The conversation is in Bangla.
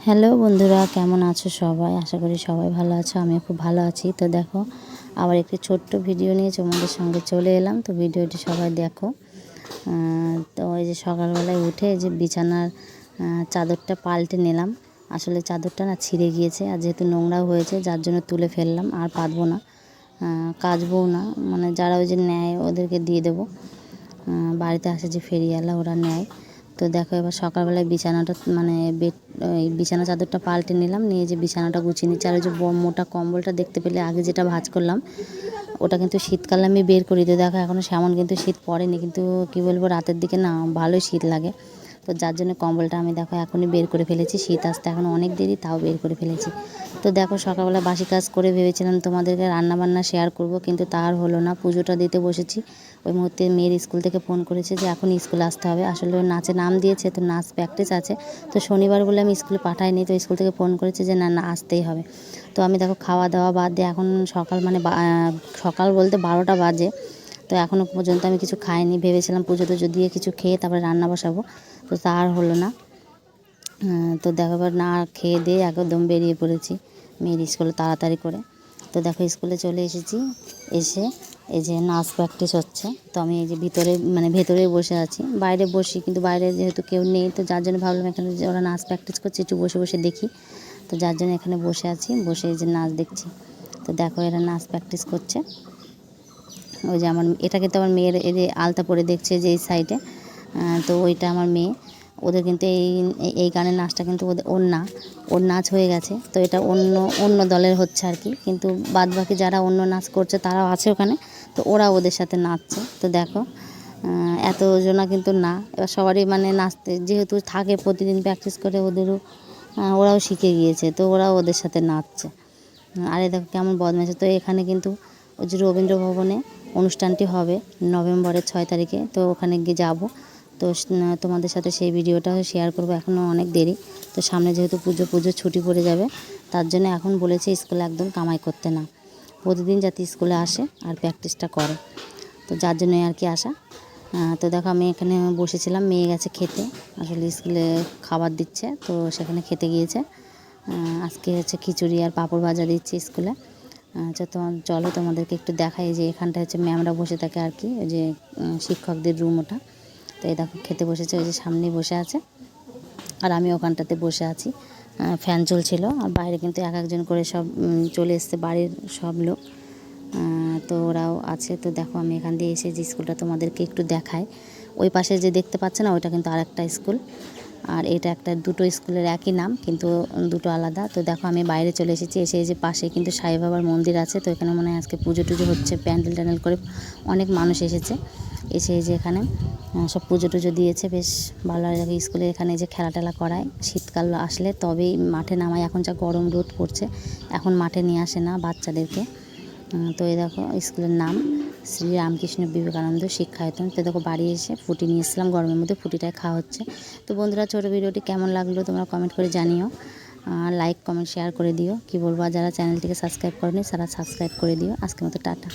হ্যালো বন্ধুরা, কেমন আছো সবাই? আশা করি সবাই ভালো আছো। আমিও খুব ভালো আছি। তো দেখো, আবার একটি ছোট্ট ভিডিও নিয়ে তোমাদের সঙ্গে চলে এলাম। তো ভিডিওটি সবাই দেখো। তো ওই যে সকালবেলায় উঠে এই যে বিছানার চাদরটা পাল্টে নিলাম। আসলে চাদরটা না ছিঁড়ে গিয়েছে, আর যেহেতু নোংরাও হয়েছে যার জন্য তুলে ফেললাম, আর পাতবো না, কাচবও না। মানে যারা ওই যে নেয় ওদেরকে দিয়ে দেবো। বাড়িতে আসে যে ফেরিওয়ালা, ওরা নেয়। তো দেখো, এবার সকালবেলায় বিছানাটা মানে এই বিছানা চাদরটা পাল্টে নিলাম, নিয়ে যে বিছানাটা গুছিয়ে নিচ্ছি। আর ওই যে মোটা কম্বলটা দেখতে পেলে আগে যেটা ভাঁজ করলাম, ওটা কিন্তু শীতকালে আমি বের করি। তো দেখো, এখনও সেমন কিন্তু শীত পড়েনি, কিন্তু কী বলবো, রাতের দিকে না ভালোই শীত লাগে। তো যার জন্য কম্বলটা আমি দেখো এখনই বের করে ফেলেছি। শীত আসতে এখনও অনেক দেরি, তাও বের করে ফেলেছি। তো দেখো, সকালবেলা বাসি কাজ করে ভেবেছিলাম তোমাদেরকে রান্নাবান্না শেয়ার করব, কিন্তু তা আর হলো না। পুজোটা দিতে বসেছি, ওই মুহূর্তে মেয়ের স্কুল থেকে ফোন করেছে যে এখন স্কুলে আসতে হবে। আসলে ওর নাচে নাম দিয়েছে, তো নাচ প্র্যাকটিস আছে। তো শনিবার বলে আমি স্কুলে পাঠাইনি, তো স্কুল থেকে ফোন করেছে যে না না আসতেই হবে। তো আমি দেখো খাওয়া দাওয়া বাদ দিয়ে এখন সকাল মানে সকাল বলতে 12টা বাজে, তো এখনও পর্যন্ত আমি কিছু খাইনি। ভেবেছিলাম পুজো টুজো দিয়ে কিছু খেয়ে তারপরে রান্না বসাবো, তো তা আর হলো না। তো দেখো, এবার না খেয়ে দিয়ে একদম বেরিয়ে পড়েছি মেয়ের স্কুলে তাড়াতাড়ি করে। তো দেখো, স্কুলে চলে এসেছি। এসে এই যে নাচ প্র্যাকটিস হচ্ছে, তো আমি এই যে ভেতরে বসে আছি। বাইরে বসি, কিন্তু বাইরে যেহেতু কেউ নেই, তো যার জন্য ভাবলাম এখানে যে ওরা নাচ প্র্যাকটিস করছে একটু বসে বসে দেখি। তো যার জন্য এখানে বসে আছি, বসে এই যে নাচ দেখছি। তো দেখো, এরা নাচ প্র্যাকটিস করছে। ওই যে এটা কিন্তু আমার মেয়ের এই যে আলতা পরে দেখছে যে এই সাইডে, তো ওইটা আমার মেয়ে। ওদের কিন্তু এই গানের নাচটা কিন্তু ওর নাচ হয়ে গেছে। তো এটা অন্য দলের হচ্ছে আর কি, কিন্তু বাদ বাকি যারা অন্য নাচ করছে তারাও আছে ওখানে, তো ওরা ওদের সাথে নাচছে। তো দেখো, এতজনা কিন্তু না, এবার সবারই মানে নাচতে যেহেতু থাকে প্রতিদিন প্র্যাকটিস করে, ওরাও শিখে গিয়েছে, তো ওরাও ওদের সাথে নাচছে। আরে দেখো কেমন বদমাইশ। তো এখানে কিন্তু ওই যে রবীন্দ্র ভবনে অনুষ্ঠানটি হবে নভেম্বরের 6 তারিখে, তো ওখানে গিয়ে যাবো। তো তোমাদের সাথে সেই ভিডিওটা শেয়ার করবো। এখনও অনেক দেরি, তো সামনে যেহেতু পুজো ছুটি পড়ে যাবে, তার জন্য এখন বলেছে স্কুলে একদম কামাই করতে না, প্রতিদিন যাতে স্কুলে আসে আর প্র্যাকটিসটা করে। তো যার জন্যই আর কি আসা। তো দেখো, আমি এখানে বসেছিলাম, মেয়ে গেছে খেতে। আসলে স্কুলে খাবার দিচ্ছে, তো সেখানে খেতে গিয়েছে। আজকে হচ্ছে খিচুড়ি আর পাঁপড় ভাজা দিচ্ছে স্কুলে। চলো তোমাদেরকে একটু দেখাই যে এখানটা হচ্ছে ম্যামরা বসে থাকে আর কি, ওই যে শিক্ষকদের রুম ওটা। তো এই দেখো খেতে বসেছে, ওই যে সামনেই বসে আছে, আর আমি ওখানটাতে বসে আছি। ফ্যান চলছিল, আর বাইরে কিন্তু এক একজন করে সব চলে এসছে, বাড়ির সব লোক। তো ওরাও আছে। তো দেখো, আমি এখান দিয়ে এসে যে স্কুলটা তোমাদেরকে একটু দেখাই। ওই পাশে যে দেখতে পাচ্ছে না, ওইটা কিন্তু আরেকটা স্কুল, আর এটা দুটো স্কুলের একই নাম, কিন্তু দুটো আলাদা। তো দেখো, আমি বাইরে চলে এসেছি। এসে এই যে পাশে কিন্তু সাই বাবার মন্দির আছে, তো এখানে মনে হয় আজকে পুজো টুজো হচ্ছে, প্যান্ডেল ট্যান্ডেল করে অনেক মানুষ এসেছে। এসে এই যে এখানে সব পুজো টুজো দিয়েছে, বেশ ভালো লাগে। স্কুলে এখানে যে খেলা টেলা করায়, শীতকাল আসলে তবেই মাঠে নামায়। এখন যা গরম রোদ পড়ছে, এখন মাঠে নিয়ে আসে না বাচ্চাদেরকে। তো এই দেখো, স্কুলের নাম শ্রী রামকৃষ্ণ বিবেকানন্দ শিক্ষায়তন। তো দেখো, বাড়ি এসে ফুটি নিয়ে এসেছিলাম, গরমের মধ্যে ফুটিটাই খাওয়া হচ্ছে। তো বন্ধুরা, ছোটো ভিডিওটি কেমন লাগলো তোমরা কমেন্ট করে জানিও, লাইক কমেন্ট শেয়ার করে দিও। কি বলবো, যারা চ্যানেলটিকে সাবস্ক্রাইব করেনি তারা সাবস্ক্রাইব করে দিও। আজকের মতো টাটা।